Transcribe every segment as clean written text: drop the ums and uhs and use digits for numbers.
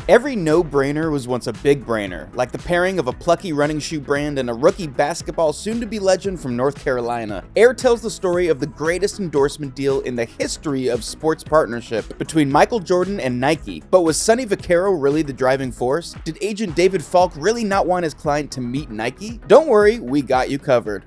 Every no-brainer was once a big brainer, like the pairing of a plucky running shoe brand and a rookie basketball soon-to-be legend from North Carolina. Air tells the story of the greatest endorsement deal in the history of sports partnership between Michael Jordan and Nike. But was Sonny Vaccaro really the driving force? Did agent David Falk really not want his client to meet Nike? Don't worry, we got you covered.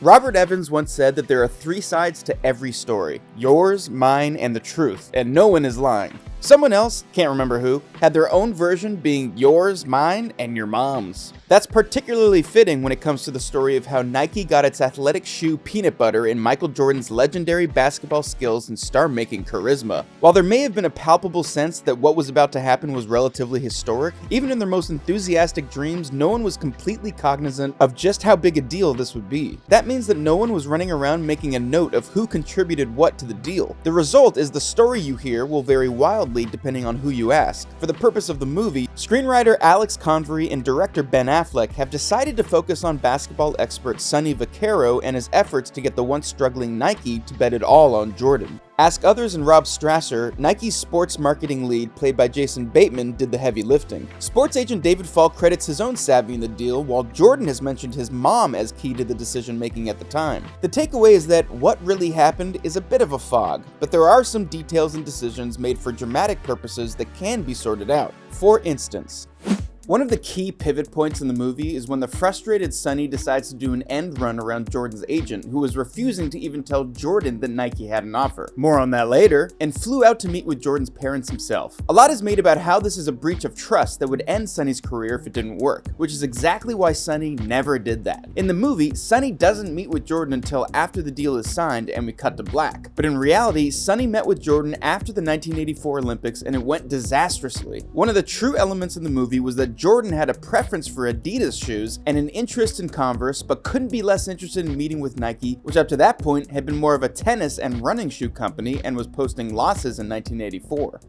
Robert Evans once said that there are 3 sides to every story: yours, mine, and the truth, and no one is lying. Someone else, can't remember who, had their own version being yours, mine, and your mom's. That's particularly fitting when it comes to the story of how Nike got its athletic shoe peanut butter in Michael Jordan's legendary basketball skills and star-making charisma. While there may have been a palpable sense that what was about to happen was relatively historic, even in their most enthusiastic dreams, no one was completely cognizant of just how big a deal this would be. That means that no one was running around making a note of who contributed what to the deal. The result is the story you hear will vary wildly depending on who you ask. For the purpose of the movie, screenwriter Alex Carbrey and director Ben Affleck have decided to focus on basketball expert Sonny Vaccaro and his efforts to get the once struggling Nike to bet it all on Jordan. Ask Others and Rob Strasser, Nike's sports marketing lead played by Jason Bateman, did the heavy lifting. Sports agent David Falk credits his own savvy in the deal, while Jordan has mentioned his mom as key to the decision making at the time. The takeaway is that what really happened is a bit of a fog, but there are some details and decisions made for dramatic purposes that can be sorted out. For instance, one of the key pivot points in the movie is when the frustrated Sonny decides to do an end run around Jordan's agent, who was refusing to even tell Jordan that Nike had an offer. More on that later, and flew out to meet with Jordan's parents himself. A lot is made about how this is a breach of trust that would end Sonny's career if it didn't work, which is exactly why Sonny never did that. In the movie, Sonny doesn't meet with Jordan until after the deal is signed and we cut to black. But in reality, Sonny met with Jordan after the 1984 Olympics and it went disastrously. One of the true elements in the movie was that Jordan had a preference for Adidas shoes and an interest in Converse, but couldn't be less interested in meeting with Nike, which up to that point had been more of a tennis and running shoe company and was posting losses in 1984.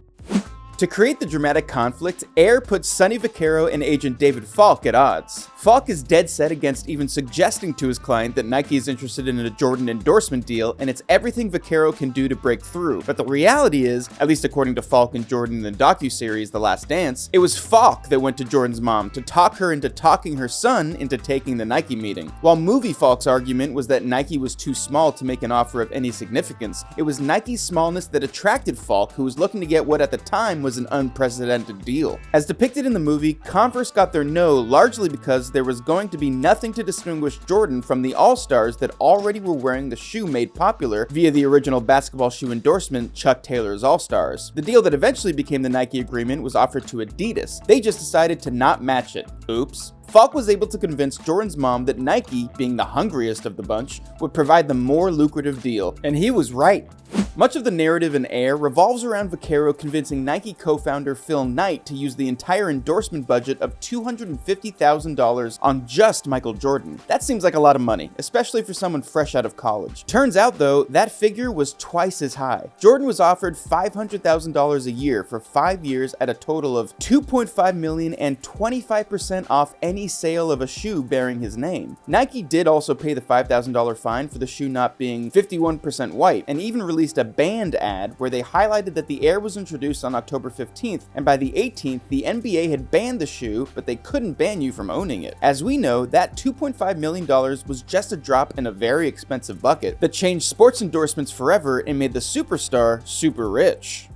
To create the dramatic conflict, Air puts Sonny Vaccaro and agent David Falk at odds. Falk is dead set against even suggesting to his client that Nike is interested in a Jordan endorsement deal, and it's everything Vaccaro can do to break through. But the reality is, at least according to Falk and Jordan in the docuseries The Last Dance, it was Falk that went to Jordan's mom to talk her into talking her son into taking the Nike meeting. While movie Falk's argument was that Nike was too small to make an offer of any significance, it was Nike's smallness that attracted Falk, who was looking to get what at the time was an unprecedented deal. As depicted in the movie, Converse got their no largely because there was going to be nothing to distinguish Jordan from the all-stars that already were wearing the shoe made popular via the original basketball shoe endorsement, Chuck Taylor's All-Stars. The deal that eventually became the Nike agreement was offered to Adidas. They just decided to not match it. Oops. Falk was able to convince Jordan's mom that Nike, being the hungriest of the bunch, would provide the more lucrative deal. And he was right. Much of the narrative in Air revolves around Vaccaro convincing Nike co-founder Phil Knight to use the entire endorsement budget of $250,000 on just Michael Jordan. That seems like a lot of money, especially for someone fresh out of college. Turns out though, that figure was twice as high. Jordan was offered $500,000 a year for 5 years at a total of $2.5 million and 25% off any sale of a shoe bearing his name. Nike did also pay the $5,000 fine for the shoe not being 51% white, and even released a banned ad where they highlighted that the Air was introduced on October 15th, and by the 18th, the NBA had banned the shoe, but they couldn't ban you from owning it. As we know, that $2.5 million was just a drop in a very expensive bucket that changed sports endorsements forever and made the superstar super rich.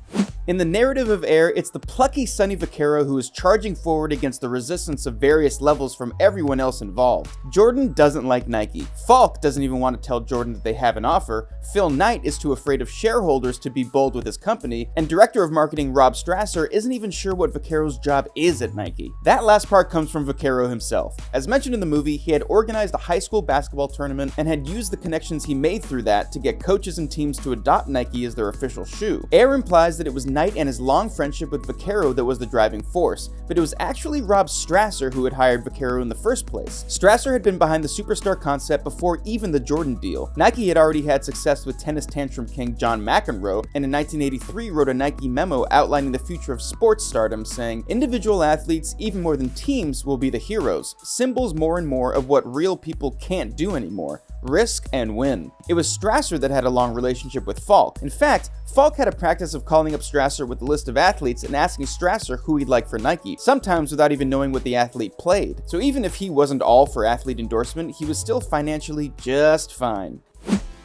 In the narrative of Air, it's the plucky Sonny Vaccaro who is charging forward against the resistance of various levels from everyone else involved. Jordan doesn't like Nike. Falk doesn't even want to tell Jordan that they have an offer. Phil Knight is too afraid of shareholders to be bold with his company, and director of marketing Rob Strasser isn't even sure what Vaccaro's job is at Nike. That last part comes from Vaccaro himself. As mentioned in the movie, he had organized a high school basketball tournament and had used the connections he made through that to get coaches and teams to adopt Nike as their official shoe. Air implies that it was Knight and his long friendship with Vaccaro that was the driving force, but it was actually Rob Strasser who had hired Vaccaro in the first place. Strasser had been behind the superstar concept before even the Jordan deal. Nike had already had success with tennis tantrum king John McEnroe, and in 1983 wrote a Nike memo outlining the future of sports stardom, saying, "Individual athletes, even more than teams, will be the heroes, symbols more and more of what real people can't do anymore. risk, and win. It was Strasser that had a long relationship with Falk. In fact, Falk had a practice of calling up Strasser with a list of athletes and asking Strasser who he'd like for Nike, sometimes without even knowing what the athlete played. So even if he wasn't all for athlete endorsement, he was still financially just fine.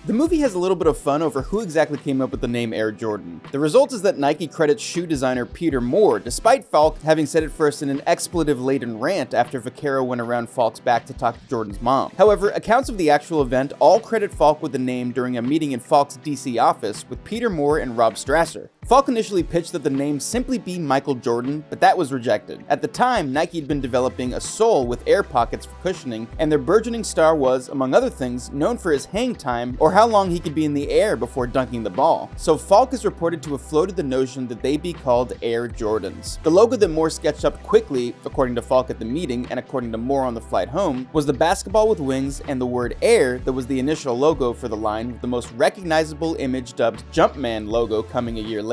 The movie has a little bit of fun over who exactly came up with the name Air Jordan. The result is that Nike credits shoe designer Peter Moore, despite Falk having said it first in an expletive-laden rant after Vaquero went around Falk's back to talk to Jordan's mom. However, accounts of the actual event all credit Falk with the name during a meeting in Falk's DC office with Peter Moore and Rob Strasser. Falk initially pitched that the name simply be Michael Jordan, but that was rejected. At the time, Nike had been developing a sole with air pockets for cushioning, and their burgeoning star was, among other things, known for his hang time or how long he could be in the air before dunking the ball. So Falk is reported to have floated the notion that they be called Air Jordans. The logo that Moore sketched up quickly, according to Falk at the meeting and according to Moore on the flight home, was the basketball with wings and the word Air that was the initial logo for the line, with the most recognizable image dubbed Jumpman logo coming a year later.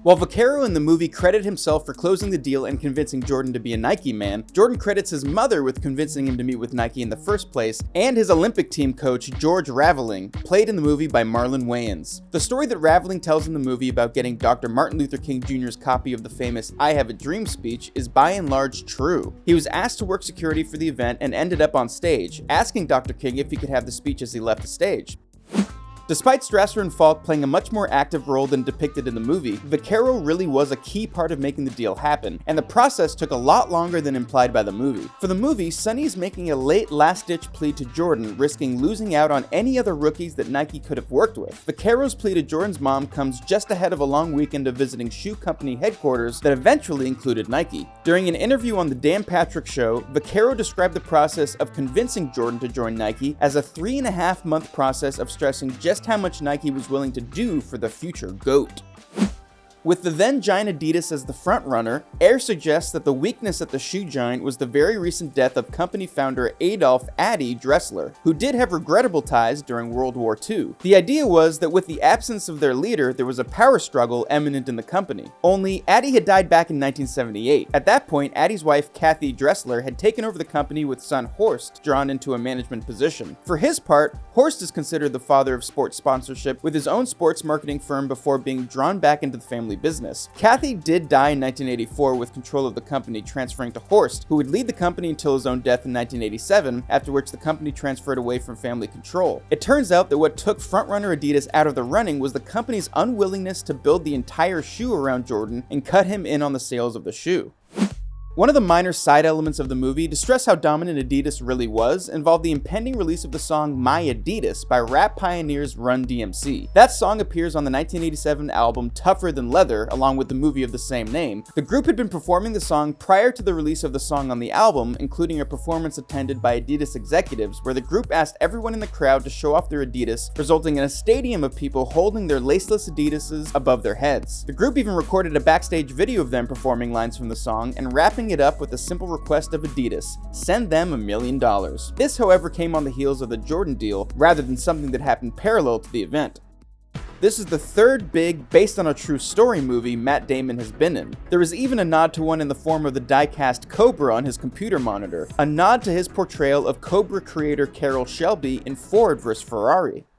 While Vaquero in the movie credited himself for closing the deal and convincing Jordan to be a Nike man, Jordan credits his mother with convincing him to meet with Nike in the first place, and his Olympic team coach George Raveling, played in the movie by Marlon Wayans. The story that Raveling tells in the movie about getting Dr. Martin Luther King Jr.'s copy of the famous "I Have a Dream" speech is by and large true. He was asked to work security for the event and ended up on stage, asking Dr. King if he could have the speech as he left the stage. Despite Strasser and Falk playing a much more active role than depicted in the movie, Vaquero really was a key part of making the deal happen, and the process took a lot longer than implied by the movie. For the movie, Sonny is making a late last-ditch plea to Jordan, risking losing out on any other rookies that Nike could have worked with. Vaquero's plea to Jordan's mom comes just ahead of a long weekend of visiting shoe company headquarters that eventually included Nike. During an interview on the Dan Patrick Show, Vaquero described the process of convincing Jordan to join Nike as a 3.5-month process of stressing just how much Nike was willing to do for the future GOAT. With the then giant Adidas as the frontrunner, Air suggests that the weakness at the shoe giant was the very recent death of company founder Adolf "Addy" Dressler, who did have regrettable ties during World War II. The idea was that with the absence of their leader, there was a power struggle imminent in the company. Only Addy had died back in 1978. At that point, Addy's wife Kathy Dressler had taken over the company with son Horst drawn into a management position. For his part, Horst is considered the father of sports sponsorship, with his own sports marketing firm before being drawn back into the family business. Kathy did die in 1984 with control of the company transferring to Horst, who would lead the company until his own death in 1987, after which the company transferred away from family control. It turns out that what took frontrunner Adidas out of the running was the company's unwillingness to build the entire shoe around Jordan and cut him in on the sales of the shoe. One of the minor side elements of the movie, to stress how dominant Adidas really was, involved the impending release of the song My Adidas by rap pioneers Run DMC. That song appears on the 1987 album Tougher Than Leather, along with the movie of the same name. The group had been performing the song prior to the release of the song on the album, including a performance attended by Adidas executives, where the group asked everyone in the crowd to show off their Adidas, resulting in a stadium of people holding their laceless Adidases above their heads. The group even recorded a backstage video of them performing lines from the song and rapping it up with a simple request of Adidas: send them $1 million. This, however, came on the heels of the Jordan deal, rather than something that happened parallel to the event. This is the third big, based on a true story movie Matt Damon has been in. There is even a nod to one in the form of the die-cast Cobra on his computer monitor, a nod to his portrayal of Cobra creator Carroll Shelby in Ford vs. Ferrari.